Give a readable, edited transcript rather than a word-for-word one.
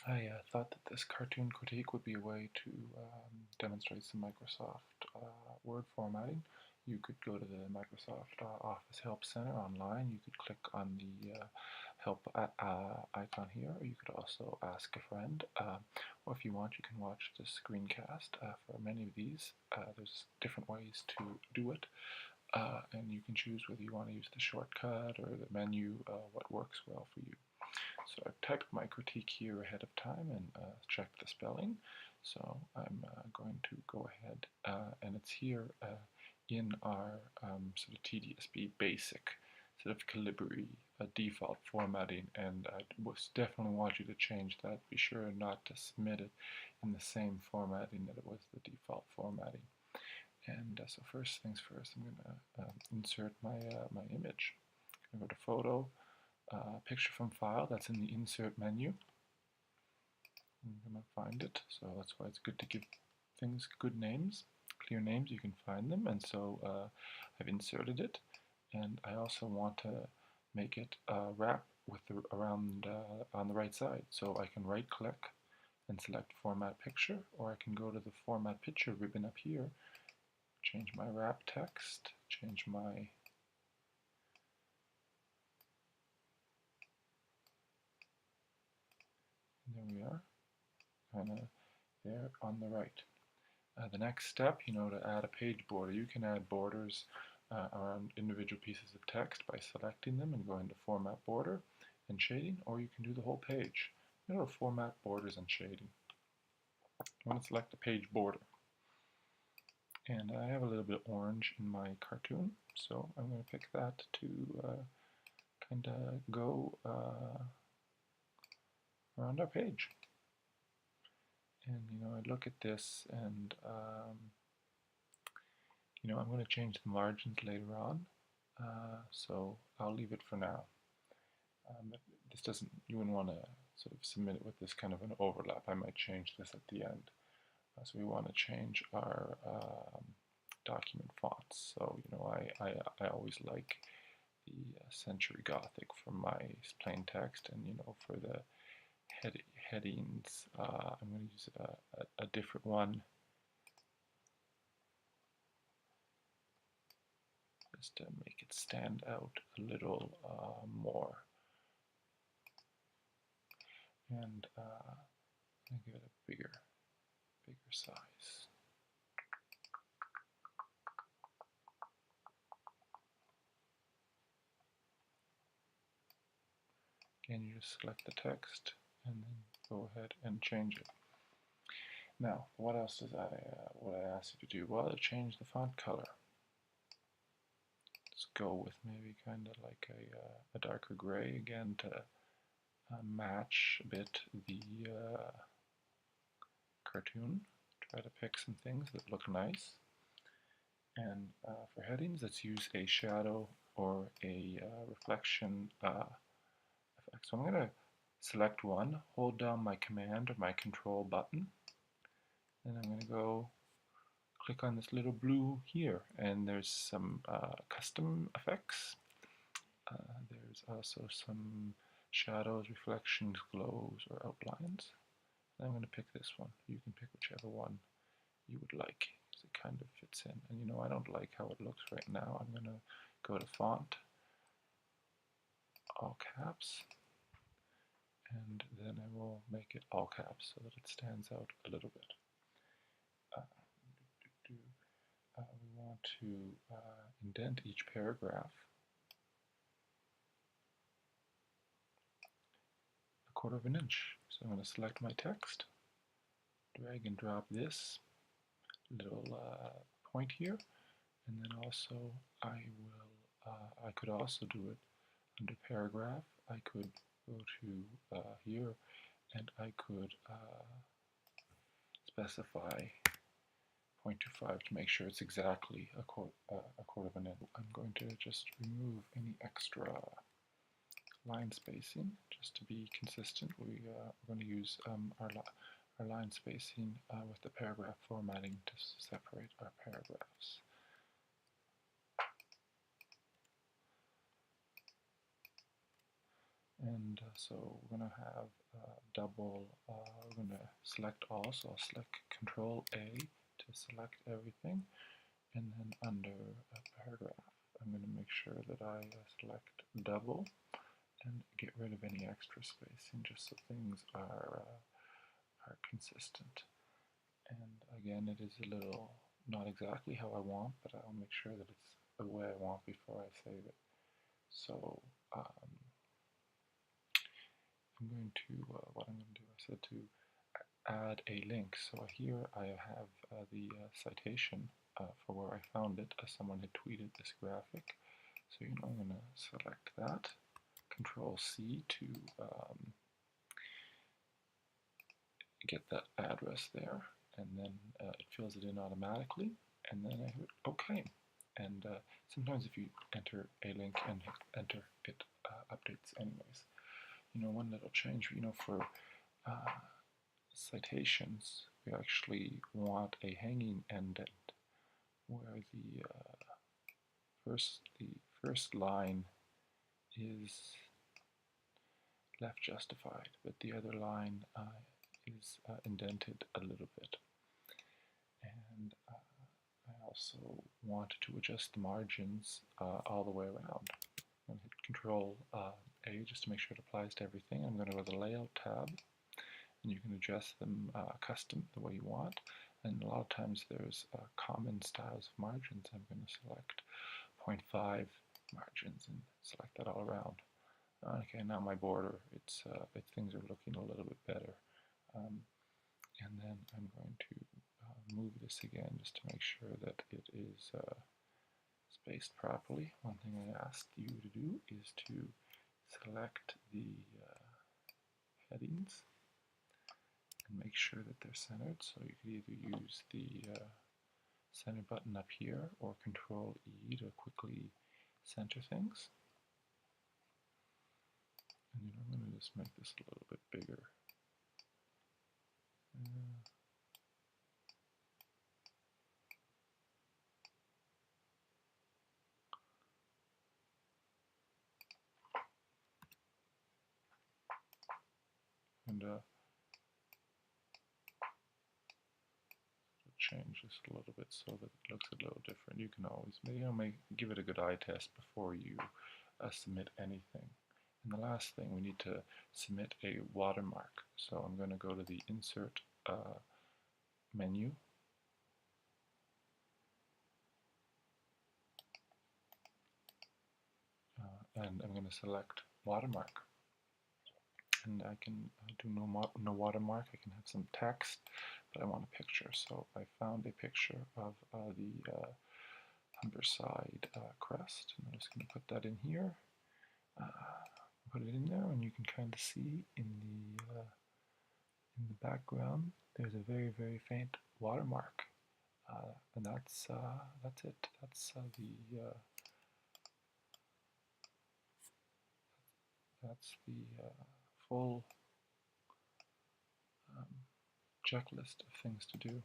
I thought that this cartoon critique would be a way to demonstrate some Microsoft Word formatting. You could go to the Microsoft Office Help Center online. You could click on the help icon here, or you could also ask a friend. Or if you want, you can watch the screencast. For many of these, there's different ways to do it. And you can choose whether you want to use the shortcut or the menu, what works well for you. So I've typed my critique here ahead of time and checked the spelling. So I'm going to go ahead and it's here in our sort of TDSB basic sort of Calibri default formatting, and I definitely want you to change that. Be sure not to submit it in the same formatting that it was the default formatting. And so first things first, I'm going to insert my image. I'm going to go to Photo, Picture from File. That's in the Insert menu. I'm going to find it. So that's why it's good to give things good names, clear names. You can find them. And so I've inserted it. And I also want to make it wrap with around on the right side. So I can right-click and select Format Picture, or I can go to the Format Picture ribbon up here, change my wrap text, change my there we are, kind of there on the right. The next step, to add a page border. You can add borders around individual pieces of text by selecting them and going to Format Border and Shading, or you can do the whole page. Format Borders and Shading. I want to select the page border. And I have a little bit of orange in my cartoon, so I'm going to pick that to kind of go around our page. And I look at this, and I'm going to change the margins later on, so I'll leave it for now. But this doesn't, you wouldn't want to sort of submit it with this kind of an overlap. I might change this at the end. So we want to change our document fonts. So I always like the Century Gothic for my plain text, and for the headings, I'm going to use a different one, just to make it stand out a little more. And I'll give it a bigger size. Again, you just select the text and then go ahead and change it. Now, what else does what I asked you to do? Well, change the font color. Let's go with maybe kind of like a darker gray again to match a bit the cartoon. Try to pick some things that look nice. And for headings, let's use a shadow or a reflection effect. So I'm going to select one, hold down my Command or my Control button, and I'm going to go click on this little blue here, and there's some custom effects. There's also some shadows, reflections, glows, or outlines. And I'm going to pick this one. You can pick whichever one you would like, because it kind of fits in. And I don't like how it looks right now. I'm going to go to Font, all caps, and then I will make it all caps so that it stands out a little bit. We want to indent each paragraph a 1/4 of an inch. So I'm going to select my text, drag and drop this little point here, and then also I could also do it under paragraph. I could go to here, and I could specify 0.25 to make sure it's exactly a 1/4 of an inch. I'm going to just remove any extra line spacing just to be consistent. We're going to use our line spacing with the paragraph formatting to separate our paragraphs. And so we're going to have double, we're going to select all, so I'll select Control A to select everything, and then under a paragraph, I'm going to make sure that I select double and get rid of any extra spacing just so things are consistent. And again, it is a little not exactly how I want, but I'll make sure that it's the way I want before I save it. So I'm going to, what I'm going to do, I said to add a link. So here I have the citation for where I found it, as someone had tweeted this graphic. So I'm going to select that, Control C to get that address there, and then it fills it in automatically, and then I hit OK. And sometimes if you enter a link and hit enter, it updates anyways. One little change, for citations, we actually want a hanging indent where the first line is left justified, but the other line is indented a little bit. And I also want to adjust the margins all the way around. I'm going to hit Control A just to make sure it applies to everything. I'm going to go to the Layout tab, and you can adjust them custom the way you want. And a lot of times there's common styles of margins. I'm going to select 0.5 margins and select that all around. Okay, now my border, things are looking a little bit better. And then I'm going to move this again just to make sure that it is spaced properly. One thing I asked you to do is to select the headings and make sure that they're centered. So you could either use the center button up here or Control E to quickly center things. And I'm going to just make this a little bit bigger. And change this a little bit so that it looks a little different. You can always give it a good eye test before you submit anything. And the last thing, we need to submit a watermark. So I'm going to go to the Insert menu. And I'm going to select Watermark. And I can do no watermark. I can have some text, but I want a picture. So I found a picture of the Humberside crest, and I'm just going to put that in here. Put it in there, and you can kind of see in the background there's a very, very faint watermark, and that's it. That's the full checklist of things to do.